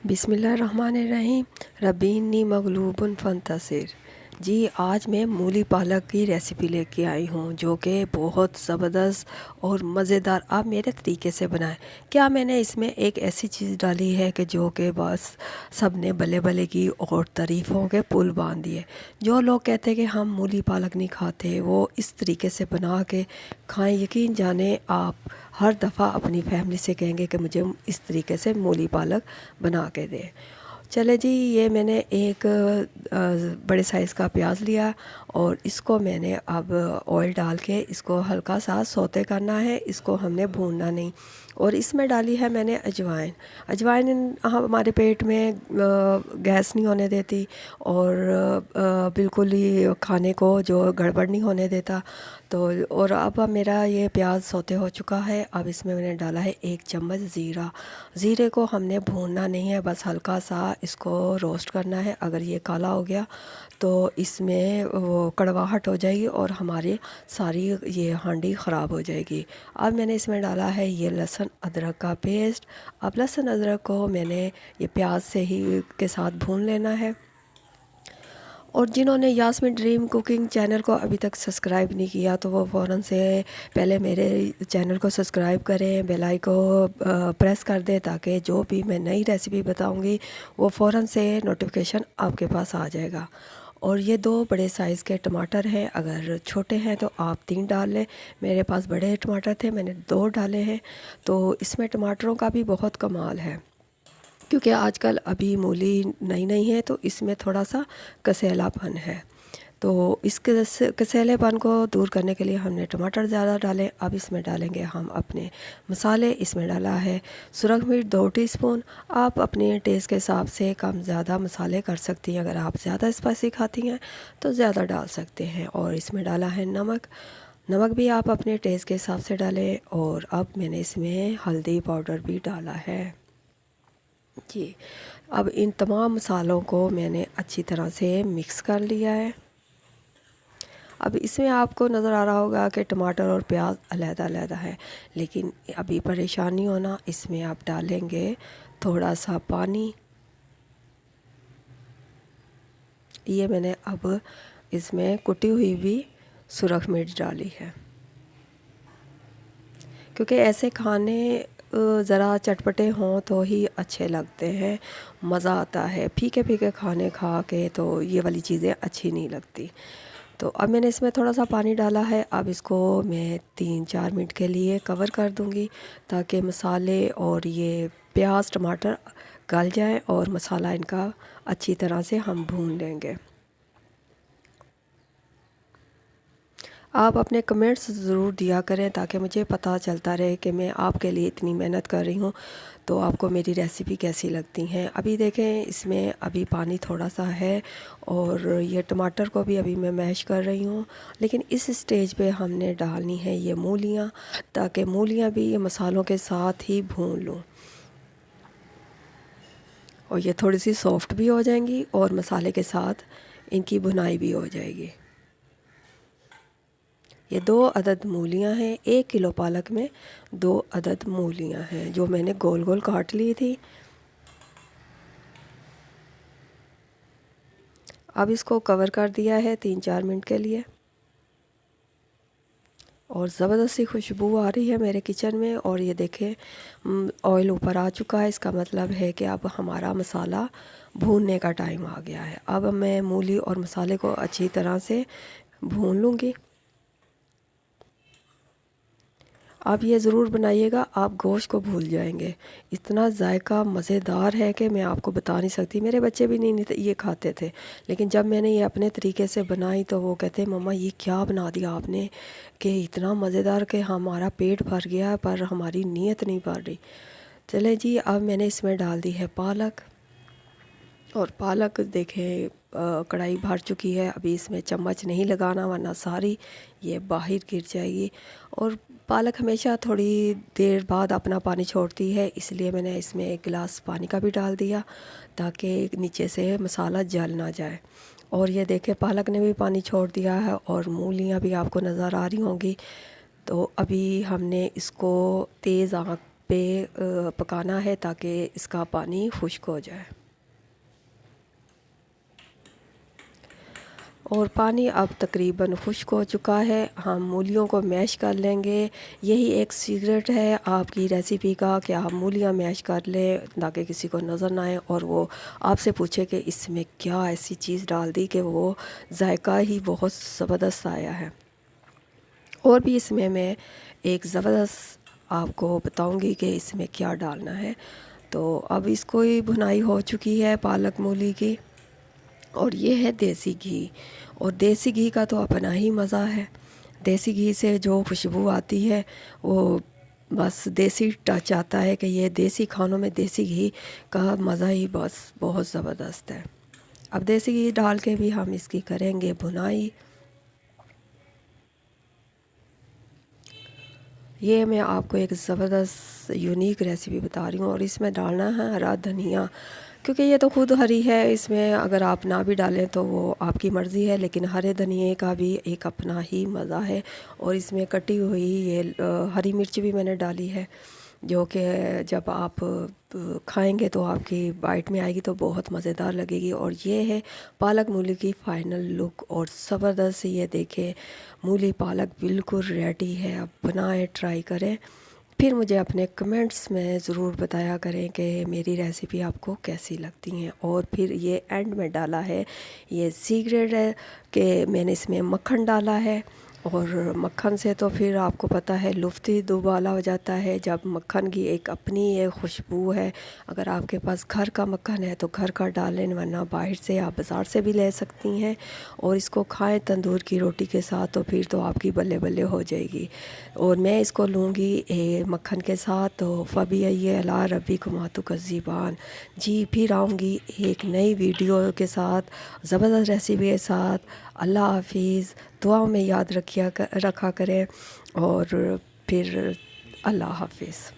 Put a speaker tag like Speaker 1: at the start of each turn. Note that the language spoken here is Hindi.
Speaker 1: बिस्मिल्लाहिर्रहमानिर्रहीम। रब्बीनी मगलूबुन फंतसिर। जी, आज मैं मूली पालक की रेसिपी लेके आई हूँ जो कि बहुत ज़बरदस्त और मज़ेदार आप मेरे तरीके से बनाएं। क्या मैंने इसमें एक ऐसी चीज़ डाली है कि जो कि बस सब ने बल्ले बल्ले की और तारीफ़ों के पुल बांध दिए। जो लोग कहते हैं कि हम मूली पालक नहीं खाते, वो इस तरीके से बना के खाएं। यकीन जाने आप हर दफ़ा अपनी फैमिली से कहेंगे कि मुझे इस तरीके से मूली पालक बना के दे। चले जी, ये मैंने एक बड़े साइज़ का प्याज लिया और इसको मैंने अब ऑयल डाल के इसको हल्का सा सौते करना है। इसको हमने भूनना नहीं। और इसमें डाली है मैंने अजवाइन। अजवाइन हमारे पेट में गैस नहीं होने देती और बिल्कुल ही खाने को जो गड़बड़ नहीं होने देता। तो और अब मेरा ये प्याज सौते हो चुका है। अब इसमें मैंने डाला है 1 चम्मच ज़ीरा। ज़ीरे को हमने भूनना नहीं है, बस हल्का सा इसको रोस्ट करना है। अगर ये काला हो गया तो इसमें वो कड़वाहट हो जाएगी और हमारी सारी ये हांडी ख़राब हो जाएगी। अब मैंने इसमें डाला है ये लहसुन अदरक का पेस्ट। अब लहसुन अदरक को मैंने ये प्याज से ही के साथ भून लेना है। और जिन्होंने यास्मीन ड्रीम कुकिंग चैनल को अभी तक सब्सक्राइब नहीं किया तो वो फ़ौरन से पहले मेरे चैनल को सब्सक्राइब करें, बेल आइकन को प्रेस कर दें ताकि जो भी मैं नई रेसिपी बताऊंगी वो फ़ौरन से नोटिफिकेशन आपके पास आ जाएगा। और ये 2 बड़े साइज़ के टमाटर हैं। अगर छोटे हैं तो आप 3 डाल लें। मेरे पास बड़े टमाटर थे, मैंने 2 डाले हैं। तो इसमें टमाटरों का भी बहुत कमाल है क्योंकि आजकल अभी मूली नई नई है तो इसमें थोड़ा सा कसेलापन है। तो इस कसेलेपन को दूर करने के लिए हमने टमाटर ज़्यादा डालें। अब इसमें डालेंगे हम अपने मसाले। इसमें डाला है सुरख मिर्च 2 टीस्पून। आप अपने टेस्ट के हिसाब से कम ज़्यादा मसाले कर सकती हैं। अगर आप ज़्यादा स्पाइसी खाती हैं तो ज़्यादा डाल सकते हैं। और इसमें डाला है नमक। नमक भी आप अपने टेस्ट के हिसाब से डालें। और अब मैंने इसमें हल्दी पाउडर भी डाला है। जी, अब इन तमाम मसालों को मैंने अच्छी तरह से मिक्स कर लिया है। अब इसमें आपको नज़र आ रहा होगा कि टमाटर और प्याज अलग-अलग है, लेकिन अभी परेशान नहीं होना। इसमें आप डालेंगे थोड़ा सा पानी। ये मैंने अब इसमें कुटी हुई भी सुरख मिर्च डाली है क्योंकि ऐसे खाने ज़रा चटपटे हों तो ही अच्छे लगते हैं, मज़ा आता है। फीके फीके खाने खा के तो ये वाली चीज़ें अच्छी नहीं लगती। तो अब मैंने इसमें थोड़ा सा पानी डाला है। अब इसको मैं 3-4 मिनट के लिए कवर कर दूंगी ताकि मसाले और ये प्याज टमाटर गल जाए और मसाला इनका अच्छी तरह से हम भून लेंगे। आप अपने कमेंट्स ज़रूर दिया करें ताकि मुझे पता चलता रहे कि मैं आपके लिए इतनी मेहनत कर रही हूँ तो आपको मेरी रेसिपी कैसी लगती हैं। अभी देखें इसमें अभी पानी थोड़ा सा है और ये टमाटर को भी अभी मैं मैश कर रही हूँ। लेकिन इस स्टेज पे हमने डालनी है ये मूलियाँ ताकि मूलियाँ भी ये मसालों के साथ ही भून लूँ और ये थोड़ी सी सॉफ्ट भी हो जाएंगी और मसाले के साथ इनकी भुनाई भी हो जाएगी। ये 2 अदद मूलियाँ हैं। 1 किलो पालक में 2 अदद मूलियाँ हैं जो मैंने गोल गोल काट ली थी। अब इसको कवर कर दिया है 3-4 मिनट के लिए और ज़बरदस्ती खुशबू आ रही है मेरे किचन में। और ये देखें ऑयल ऊपर आ चुका है। इसका मतलब है कि अब हमारा मसाला भूनने का टाइम आ गया है। अब मैं मूली और मसाले को अच्छी तरह से भून लूँगी। आप ये ज़रूर बनाइएगा, आप गोश्त को भूल जाएंगे। इतना जायका मज़ेदार है कि मैं आपको बता नहीं सकती। मेरे बच्चे भी नहीं ये खाते थे, लेकिन जब मैंने ये अपने तरीके से बनाई तो वो कहते मम्मा ये क्या बना दिया आपने कि इतना मज़ेदार कि हमारा पेट भर गया पर हमारी नीयत नहीं भर रही। चले जी, अब मैंने इसमें डाल दी है पालक। और पालक देखें कढ़ाई भर चुकी है। अभी इसमें चम्मच नहीं लगाना वरना सारी ये बाहर गिर जाएगी। और पालक हमेशा थोड़ी देर बाद अपना पानी छोड़ती है, इसलिए मैंने इसमें 1 गिलास पानी का भी डाल दिया ताकि नीचे से मसाला जल ना जाए। और ये देखें पालक ने भी पानी छोड़ दिया है और मूलियाँ भी आपको नज़र आ रही होंगी। तो अभी हमने इसको तेज़ आंच पे पकाना है ताकि इसका पानी खुश्क हो जाए। और पानी अब तकरीबन खुश्क हो चुका है। हम मूलियों को मैश कर लेंगे। यही एक सीक्रेट है आपकी रेसिपी का कि आप मूलियाँ मैश कर लें ताकि किसी को नज़र ना आए और वो आपसे पूछे कि इसमें क्या ऐसी चीज़ डाल दी कि वो जायका ही बहुत ज़बरदस्त आया है। और भी इसमें मैं एक ज़बरदस्त आपको बताऊंगी कि इसमें क्या डालना है। तो अब इसको ही भुनाई हो चुकी है पालक मूली की, और ये है देसी घी। और देसी घी का तो अपना ही मज़ा है। देसी घी से जो खुशबू आती है वो बस देसी टच आता है कि ये देसी खानों में देसी घी का मज़ा ही बस बहुत ज़बरदस्त है। अब देसी घी डाल के भी हम इसकी करेंगे भुनाई। ये मैं आपको एक ज़बरदस्त यूनिक रेसिपी बता रही हूँ। और इसमें डालना है हरा धनिया, क्योंकि ये तो खुद हरी है। इसमें अगर आप ना भी डालें तो वो आपकी मर्ज़ी है, लेकिन हरे धनिए का भी एक अपना ही मज़ा है। और इसमें कटी हुई ये हरी मिर्च भी मैंने डाली है, जो कि जब आप खाएंगे तो आपकी बाइट में आएगी तो बहुत मज़ेदार लगेगी। और ये है पालक मूली की फ़ाइनल लुक, और ज़बरदस्त ये देखें मूली पालक बिल्कुल रेडी है। अब बनाएं, ट्राई करें, फिर मुझे अपने कमेंट्स में ज़रूर बताया करें कि मेरी रेसिपी आपको कैसी लगती हैं। और फिर ये एंड में डाला है, ये सीक्रेट है कि मैंने इसमें मक्खन डाला है। और मक्खन से तो फिर आपको पता है लुफ्त ही दुबाला हो जाता है, जब मक्खन की एक अपनी ये खुशबू है। अगर आपके पास घर का मक्खन है तो घर का डालें, वरना बाहर से आप बाज़ार से भी ले सकती हैं। और इसको खाएं तंदूर की रोटी के साथ, तो फिर तो आपकी बल्ले बल्ले हो जाएगी। और मैं इसको लूँगी मक्खन के साथ। तो फ़बी अला रबी कुमातु का ज़ीबान जी, फिर आऊँगी एक नई वीडियो के साथ, ज़बरदस्त रेसिपी के साथ। अल्लाह हाफिज़। दुआओं में याद रखा करें। और फिर अल्लाह हाफिज़।